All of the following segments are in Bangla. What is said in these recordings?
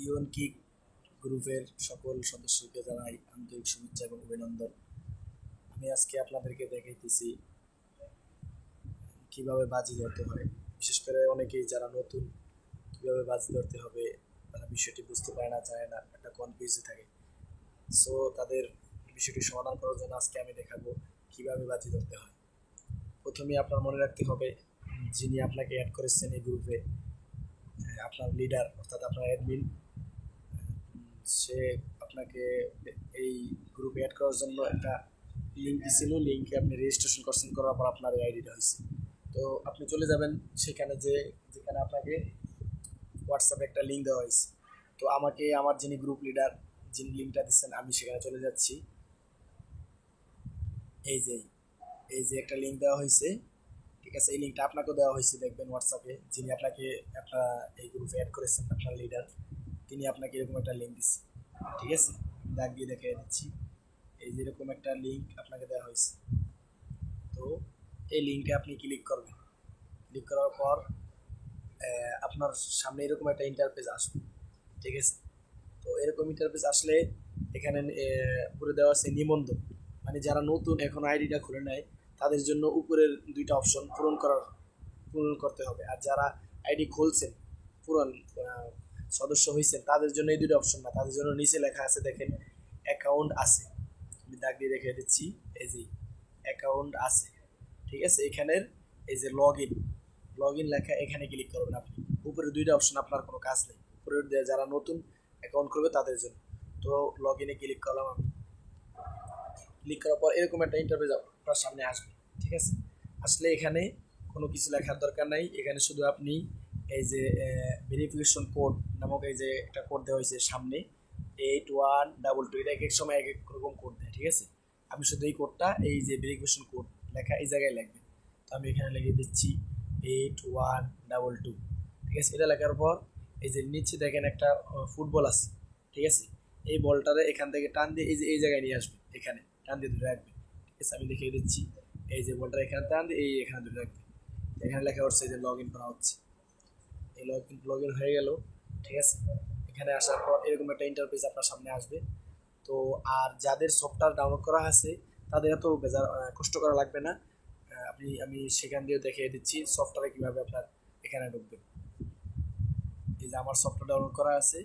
ইউএনকিক গ্রুপের সকল সদস্যকে জানাই আন্তরিক শুভেচ্ছা এবং অভিনন্দন। আমি আজকে আপনাদেরকে দেখাইতেছি কিভাবে বাজি ধরতে হয়। বিশেষ করে অনেকেই যারা নতুন, কিভাবে বাজি ধরতে হবে তারা বিষয়টি বুঝতে পারে না, জানে না, একটা কনফিউজে থাকে। সো তাদের বিষয়টি সমাধান করার জন্য আজকে আমি দেখাবো কিভাবে বাজি ধরতে হয়। প্রথমে আপনার মনে রাখতে হবে যিনি আপনাকে অ্যাড করেছেন এই গ্রুপে, আপনার লিডার অর্থাৎ আপনার অ্যাডমিন, সে আপনাকে এই গ্রুপে অ্যাড করার জন্য একটা লিঙ্ক দিছিল। লিঙ্কে আপনি রেজিস্ট্রেশন করছেন, করার পর আপনার এই আইডিটা হয়েছে। তো আপনি চলে যাবেন সেখানে, যেখানে আপনাকে হোয়াটসঅ্যাপে একটা লিঙ্ক দেওয়া হয়েছে। তো আমাকে আমার যিনি গ্রুপ লিডার, যিনি লিঙ্কটা দিচ্ছেন, আমি সেখানে চলে যাচ্ছি। এই যে এই যে একটা লিঙ্ক দেওয়া হয়েছে, ঠিক আছে? এই লিঙ্কটা আপনাকেও দেওয়া হয়েছে, দেখবেন হোয়াটসঅ্যাপে। যিনি আপনাকে আপনার এই গ্রুপে অ্যাড করেছেন, আপনার লিডার, তিনি আপনাকে এরকম একটা লিঙ্ক দিচ্ছে, ঠিক আছে? আমি দাগ দিয়ে দেখিয়ে দিচ্ছি। এই যেরকম একটা লিঙ্ক আপনাকে দেওয়া হয়েছে। তো এই লিঙ্কে আপনি ক্লিক করবেন। ক্লিক করার পর আপনার সামনে এরকম একটা ইন্টারফেস আসবে, ঠিক আছে? তো এরকম ইন্টারফেস আসলে এখানে উপরে দেওয়া আছে নিবন্ধন, মানে যারা নতুন এখন আইডিটা খুলে নেয় তাদের জন্য উপরের দুইটা অপশন পূরণ করতে হবে। আর যারা আইডি খুলছেন, পুরান সদস্য হয়েছেন, তাদের জন্য এই দুটো অপশন না, তাদের জন্য নিচে লেখা আছে, দেখেন অ্যাকাউন্ট আছে। আমি দাগ দিয়ে রেখে দিচ্ছি। এই যে অ্যাকাউন্ট আছে, ঠিক আছে? এখানের এই যে লগ ইন লেখা, এখানে ক্লিক করবেন আপনি। উপরে দুইটা অপশন, আপনার কোনো কাজ নেই। উপরের যারা নতুন অ্যাকাউন্ট করবে তাদের জন্য। তো লগ ইনে ক্লিক করলাম আমি। ক্লিক করার পর এরকম একটা ইন্টারফেস আপনার সামনে আসবে, ঠিক আছে? আসলে এখানে কোনো কিছু লেখার দরকার নাই। এখানে শুধু আপনি এই যে ভেরিফিকেশন কোড নামক এই যে একটা কোড দেওয়া হয়েছে সামনে, 8122, এটা এক এক সময় এক এক রকম কোড দেয়, ঠিক আছে? আমি শুধু এই কোডটা, এই যে ভেরিফিকেশন কোড লেখা, এই জায়গায় লিখবেন। তো আমি এখানে লিখে দিচ্ছি 8122, ঠিক আছে? এটা লেখার পর এই যে নিচে দেখেন একটা ফুটবল আছে, ঠিক আছে? এই বলটারে এখান থেকে টান দিয়ে এই যে এই জায়গায় নিয়ে আসবে, এখানে টান দিয়ে ধরে রাখবে, ঠিক আছে? আমি দেখিয়ে দিচ্ছি। এই যে বলটা এখানে টান দিয়ে এখানে ধরে রাখবে। এখানে লেখা হচ্ছে যে লগ ইন করা হচ্ছে। এই লগ ইন হয়ে গেল, ঠিক আছে? এখানে আসার পর এরকম একটা ইন্টারফেস আপনার সামনে আসবে। তো আর যাদের সফটওয়্যার ডাউনলোড করা আছে তাদের এত কষ্ট করা লাগবে না। আমি সেখান দিয়ে দেখিয়ে দিচ্ছি সফটওয়্যারে কীভাবে আপনার এখানে ঢুকবেন। এই যে আমার সফটওয়্যার ডাউনলোড করা আছে,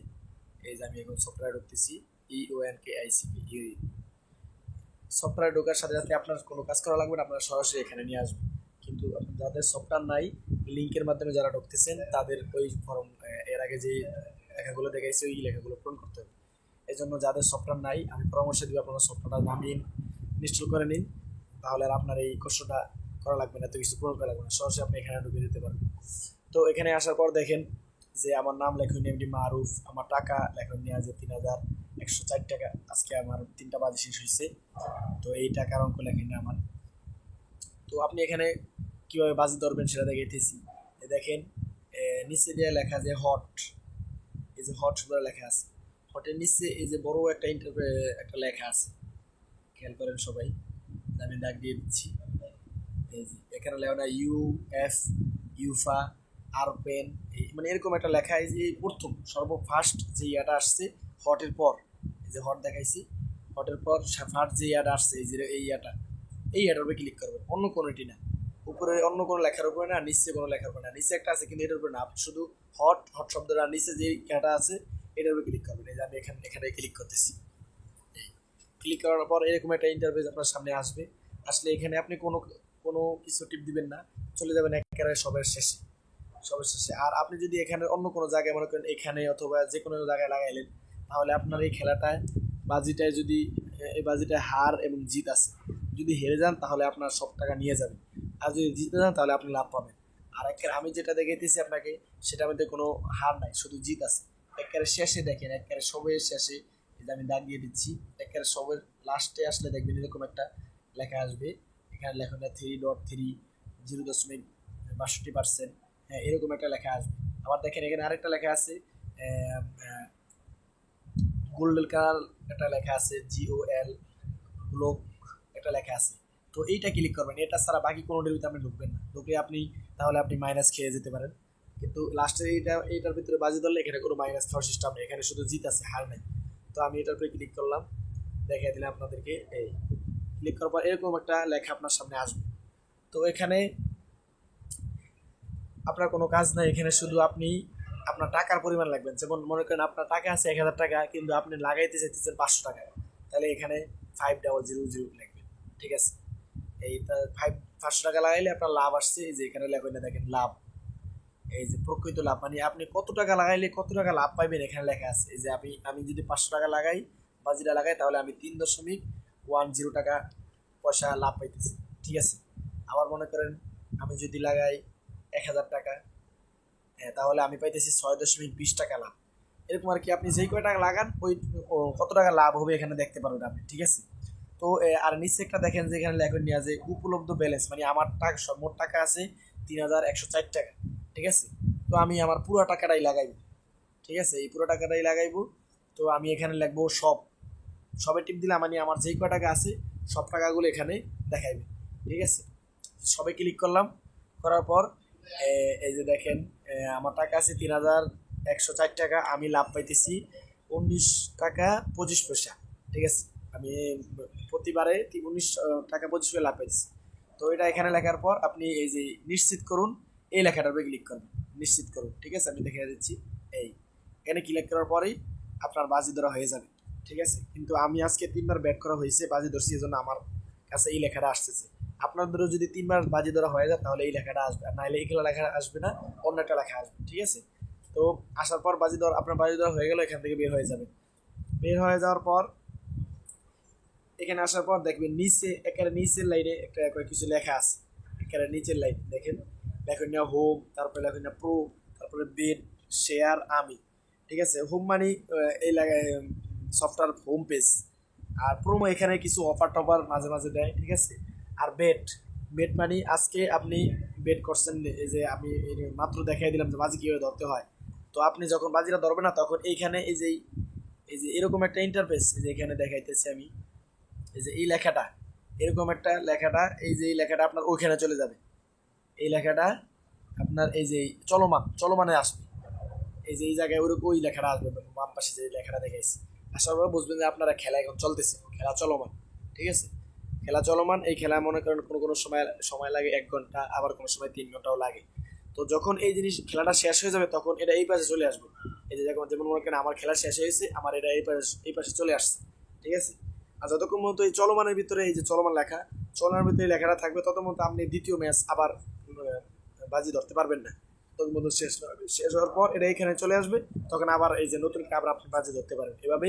এই যে আমি এখন সফটওয়্যারে ঢুকতেছি। ইউএনকেআইসিপি সফটওয়্যারে ঢোকার সাথে সাথে আপনার কোনো কাজ করা লাগবে না, আপনারা সরাসরি এখানে নিয়ে আসবে। কিন্তু যাদের সফটওয়্যার নাই, লিঙ্কের মাধ্যমে যারা ঢুকতেছেন, তাদের ওই ফর্ম, এর আগে যে লেখাগুলো দেখাইছে ওই লেখাগুলো পূরণ করতে হবে। এই জন্য যাদের সফটওয়্যার নাই, আমি পরামর্শ দিব আপনারা সফটওয়্যারটা নামিয়ে ইনস্টল করে নিন। তাহলে আর আপনার এই কষ্টটা করা লাগবে না, এত কিছু পূরণ করা লাগবে না, সরাসরি আপনি এখানে ঢুকে দিতে পারবেন। তো এখানে আসার পর দেখেন যে আমার নাম লেখুন এমডি মারুফ, আমার টাকা লেখুন নিয়ে আছে 3104 টাকা। আজকে আমার 3টা বাজে শেষ হয়েছে। তো এই টাকার অঙ্ক লেখেন আমার। তো আপনি এখানে কীভাবে বাজি ধরবেন সেটা দেখাইতেছি। দেখেন নিচে দিয়ে লেখা যে হট, এই যে হট শব্দ লেখা আছে, হটের নিচে এই যে বড় একটা একটা লেখা আছে, খেয়াল করেন সবাই। আমি দাগ দিয়ে দিচ্ছি। এই যে এখানে লেখা না ইউফা আরপেন, মানে এরকম একটা লেখা। এই যে প্রথম ফার্স্ট যে ইয়াটা আসছে হটের পর, এই যে হট দেখাইছি, হটের পর ফার্স্ট যে ইয়াটা আসছে, এই যে এই ইয়াটার উপরে ক্লিক করবেন, অন্য কোনোটি না। উপরে অন্য কোনো লেখার উপরে না, নিচে কোনো লেখার উপরে না। নিচে একটা আছে কিন্তু এটার উপরে না, শুধু হট হট শব্দটা নিচে যে ইয়াটা আছে এটার উপরে ক্লিক করবেন। এই যে আমি এখানে ক্লিক করতেছি। ক্লিক করার পর এরকম একটা ইন্টারফেস আপনার সামনে আসবে। আসলে এখানে আপনি কোনো কোনো কিছু টিপ দিবেন না, চলে যাবেন একেবারে সবার শেষে। আর আপনি যদি এখানে অন্য কোনো জায়গায় মনে করেন, এখানে অথবা যে কোনো জায়গায় লাগাইলেন, তাহলে আপনার এই খেলাটায় বাজিটায় যদি এই বাজিটায় হার এবং জিত আছে, যদি হেরে যান তাহলে আপনার সব টাকা নিয়ে যাবেন, আর যদি জিতে যান তাহলে আপনি লাভ পাবেন। আর আমি যেটা দেখাইতেছি আপনাকে, সেটার মধ্যে কোনো হার নাই, শুধু জিত আছে। একেবারে শেষে দেখেন, একেবারে সবের শেষে, এই যে আমি দাগ দিয়ে দিচ্ছি, একেবারে সবের লাস্টে আসলে দেখবেন এরকম একটা লেখা আসবে। এখানে লেখাটা 3.3 0.62%, হ্যাঁ, এরকম একটা লেখা আসবে। আবার দেখেন এখানে আরেকটা লেখা আছে, গোল্ডেন কালার একটা লেখা আছে, GOL গ্লোক একটা লেখা আছে। তো এইটা ক্লিক করবেন, এটা ছাড়া বাকি কোনোটির ভিতরে আপনি ঢুকবেন না। ঢুকে আপনি তাহলে আপনি মাইনাস খেয়ে যেতে পারেন। কিন্তু লাস্টের এইটার ভিতরে বাজি ধরলে এখানে কোনো মাইনাস খাওয়ার সিস্টেম নেই, এখানে শুধু জিত আছে, হার নেই। তো আমি এটার উপরে ক্লিক করলাম, দেখাই দিলাম আপনাদেরকে। এই ক্লিক করার পর এরকম একটা লেখা আপনার সামনে আসবে। তো এখানে আপনার কোনো কাজ নাই, এখানে শুধু আপনি আপনার টাকার পরিমাণ লাগবেন। যেমন মনে করেন আপনার টাকা আছে 1000 টাকা, কিন্তু আপনি লাগাইতে চাইতেছেন 500 টাকা, তাহলে এখানে 5000 লাগবে। ঠিক আছে, এই 500 টাকা লাগাইলে আপনার লাভ আসছে, এই যে এখানে লেখা না দেখেন লাভ, এই যে প্রকৃত লাভ, মানে আপনি কত টাকা লাগাইলে কত টাকা লাভ পাইবেন এখানে লেখা আছে। এই যে আমি যদি 500 টাকা লাগাই, বাজিটা লাগাই, তাহলে আমি 3.10 টাকা পয়সা লাভ পাইতেছি। ঠিক আছে, আবার মনে করেন আমি যদি লাগাই 1000 টাকা, তাহলে আমি পাইতেছি 6.20 টাকা লাভ। এরকম আর কি, আপনি যেই কয় টাকা লাগান ওই কত টাকা লাভ হবে এখানে দেখতে পারবেন আপনি। ঠিক আছে, তো আর নিচে একটা দেখেন যে এখানে লেখেন নিয়ে যে উপলব্ধ ব্যালেন্স, মানে আমার টাকা মোট টাকা আছে 3104 টাকা। ঠিক আছে, তো আমি আমার পুরো টাকাটাই লাগাইব। ঠিক আছে, এই পুরো টাকাটাই লাগাইব। তো আমি এখানে লিখবো সবে টিপ দিলাম, মানে আমার যেই কয় টাকা আছে সব টাকাগুলো এখানে দেখাইবে। ঠিক আছে, সবে ক্লিক করলাম, করার পর এই যে দেখেন আমার টাকা আছে 3104 টাকা, আমি লাভ পাইতেছি 19 টাকা 25 পয়সা। ঠিক আছে, আমি প্রতিবারে 19 টাকা 25 পয়সা লাভ পাইতেছি। তো এটা এখানে লেখার পর আপনি এই যে নিশ্চিত করুন, এই লেখাটার উপরে ক্লিক করবেন, নিশ্চিত করুন। ঠিক আছে, আমি দেখিয়ে দিচ্ছি। এই এখানে ক্লিক করার পরেই আপনার বাজি ধরা হয়ে যাবে। ঠিক আছে, কিন্তু আমি আজকে 3বার ব্যাট করা হয়েছে, বাজি ধরছি, এই জন্য আমার কাছে এই লেখাটা আসতেছে। আপনাদেরও যদি 3বার বাজি ধরা হয়ে যায় তাহলে এই লেখাটা আসবে, আর নাহলে এই লেখা আসবে না, অন্য একটা লেখা আসবে। ঠিক আছে, তো আসার পর আপনার বাজি ধরা হয়ে গেল, এখান থেকে বের হয়ে যাবে। বের হয়ে যাওয়ার পর এখানে আসার পর দেখবেন নিচে একেবারে নিচের লাইনে একটা কিছু লেখা আছে, একেবারে নিচের লাইন দেখেন, লেখেন না হোম, তারপরে লেখেন না প্রো, তারপরে বেড, শেয়ার, আমি। ঠিক আছে, হোম মানে এই সফটওয়্যার হোম পেজ, আর প্রোমো এখানে কিছু অফার টফার মাঝে মাঝে দেয়। ঠিক আছে, আর বেট মানে আজকে আপনি বেট করছেন, এই যে আমি মাত্র দেখাই দিলাম যে বাজি কীভাবে ধরতে হয়। তো আপনি যখন বাজিটা ধরবে না তখন এইখানে এই যে এরকম একটা ইন্টারফেস, এই যে এখানে দেখাইতেছি আমি, এই যে এই লেখাটা, এরকম একটা লেখাটা, এই যে এই লেখাটা আপনার ওইখানে চলে যাবে। এই লেখাটা আপনার এই যে চলমানে আসবে, এই যে এই জায়গায় ওরকম ওই লেখাটা আসবে, বাম পাশে যে লেখাটা দেখাইছি। আসার পর বুঝবেন যে আপনারা খেলা এখন চলতেছে, খেলা চলমান। ঠিক আছে, খেলা চলমান, এই খেলা মনে করেন কোনো কোনো সময় লাগে 1 ঘন্টা, আবার কোনো সময় 3 ঘন্টাও লাগে। তো যখন এই খেলাটা শেষ হয়ে যাবে তখন এটা এই পাশে চলে আসবে। এই যে যেমন মনে করেন আমার খেলা শেষ হয়েছে, আমার এটা এই পাশে চলে আসছে। ঠিক আছে, আর যতক্ষণ মতো এই চলমানের ভিতরে এই যে চলমানের ভিতরে লেখাটা থাকবে, তত মতো আপনি দ্বিতীয় ম্যাচ আবার বাজি ধরতে পারবেন না। তখন মতো শেষ হওয়ার পর এটা এখানে চলে আসবে, তখন আবার এই যে নতুন আবার আপনি বাজি ধরতে পারবেন। এভাবে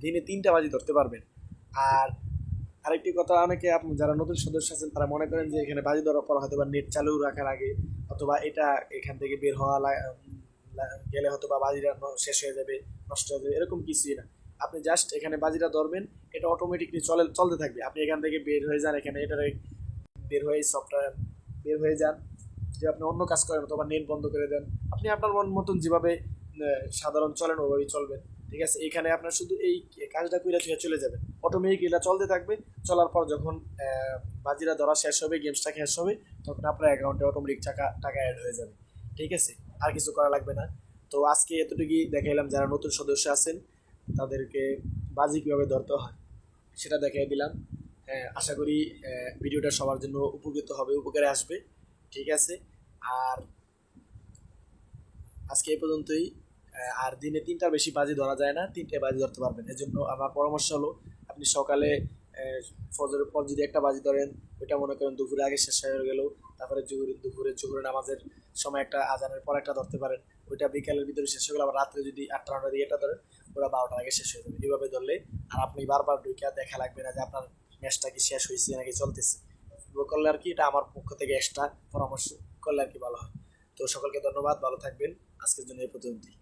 দিনে 3টা বাজি ধরতে পারবেন। আর আরেকটি কথা, অনেকে আপনি যারা নতুন সদস্য আছেন তারা মনে করেন যে এখানে বাজি ধরার পর হয়তো বা নেট চালু রাখার আগে, অথবা এটা এখান থেকে বের হওয়া গেলে হয়তো বা বাজিটা শেষ হয়ে যাবে, নষ্ট হয়ে যাবে, এরকম কিছুই না। আপনি জাস্ট এখানে বাজিটা ধরবেন, এটা অটোমেটিকলি চলতে থাকবে। আপনি এখান থেকে বের হয়ে যান, এখানে এটা বের হয়ে সফটওয়্যার বের হয়ে যান, যে আপনি অন্য কাজ করেন অথবা নেট বন্ধ করে দেন, আপনি আপনার মতন যেভাবে সাধারণ চলেন ওভাবেই চলবেন। ঠিক আছে, এখানে আপনার শুধু এই কাজটা করে চলে যাবেন, অটোমেটিক এটা চলতে থাকবে। চলার পর যখন বাজিরা ধরা শেষ হবে, গেমসটা শেষ হবে, তখন আপনার অ্যাকাউন্টে অটোমেটিক টাকা অ্যাড হয়ে যাবে। ঠিক আছে, আর কিছু করা লাগবে না। তো আজকে এতটুকুই দেখাইলাম, যারা নতুন সদস্য আছেন তাদেরকে বাজি কীভাবে ধরতে হয় সেটা দেখাই দিলাম। আশা করি ভিডিওটা সবার জন্য উপকৃত হবে, উপকারে আসবে। ঠিক আছে, আর আজকে এই পর্যন্তই। আর দিনে 3টার বেশি বাজি ধরা যায় না, 3টে বাজি ধরতে পারবেন। এজন্য আমার পরামর্শ হলো আপনি সকালে ফজরের পর যদি একটা বাজি ধরেন, ওইটা মনে করেন দুপুরে আগে শেষ হয়ে গেল, তারপরে জোহরের নামাজের সময় একটা, আজানের পর একটা ধরতে পারেন, ওইটা বিকালের ভিতরে শেষ হয়ে গেল। আবার রাত্রে যদি 8টা-9টার দিকে একটা ধরেন, ওরা 12টার আগে শেষ হয়ে যাবে। এইভাবে ধরলে আর আপনি বারবার ঢুকে দেখা লাগবে না যে আপনার ম্যাচটা কি শেষ হয়েছে নাকি চলতেছে। করলে আর কি, এটা আমার পক্ষ থেকে এক্সট্রা পরামর্শ করলে আর কি ভালো হয়। তো সকলকে ধন্যবাদ, ভালো থাকবেন। আজকের জন্য এই পর্যন্তই।